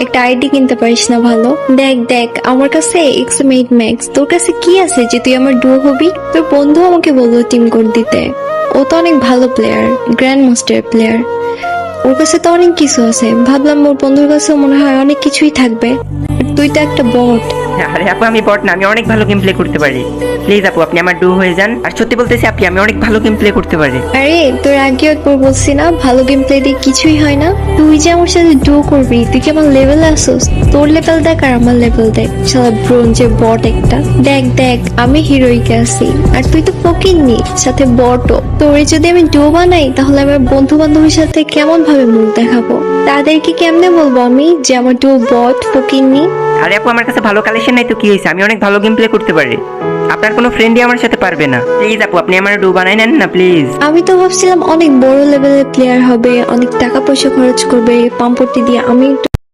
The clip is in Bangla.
একটা আইডি কিনতে পারিস না ভালো? দেখ দেখ আমার কাছে এক্স8 ম্যাক্স, তোর কাছে কি আছে যে তুই আমার ডুও হবি? তোর বন্ধু আমাকে বললো টিম কোড দিতে। ও তো অনেক ভালো প্লেয়ার, গ্র্যান্ড মাস্টার প্লেয়ার। ওর কাছে তো অনেক কিছু আছে, ভাবলাম ওর বন্ধুর কাছে মনে হয় অনেক কিছুই থাকবে। আর তুই তো একটা বট। আরে আপু আমি বট না, আমি অনেক ভালো গেম প্লে করতে পারি। প্লিজ আপু আপনি আমার ডু হয়ে যান। আর সত্যি বলতেছি আপনি, আমি অনেক ভালো গেম প্লে করতে পারি। আরে তোর আগেও একবার বলছি না ভালো গেম প্লে দিয়ে কিছুই হয় না? তুই যে আমার সাথে ডু করবি, তুই কি আমার লেভেলে আসোস? তোর লেভেল দেখ আর আমার লেভেল দেখ, সারা ব্রোঞ্জের বট একটা। দেখ দেখ আমি হিরোইকে আছি, আর তুই তো ফকিন্নি সাথে বটও। তোরে যদি আমি ডু বানাই তাহলে আমার বন্ধু বান্ধবের সাথে কেমন ভাবে মুখ দেখাবো? তাদেরকে কেমনে বলবো আমি যে আমার ডু বট ফকিন্নি? আরে আপু আমার কাছে ভালো কালেকশন নাই তো কি হয়েছে, আমি অনেক ভালো গেম প্লে করতে পারি। আপনার কোনো ফ্রেন্ডই আমার সাথে পারবে না। প্লিজ আপু আপনি আমার ডু বানাই নেন না প্লিজ। আমি তো ভাবছিলাম অনেক বড় লেভেলের প্লেয়ার হবে, অনেক টাকা পয়সা খরচ করবে পাম্পটি দিয়ে। আমি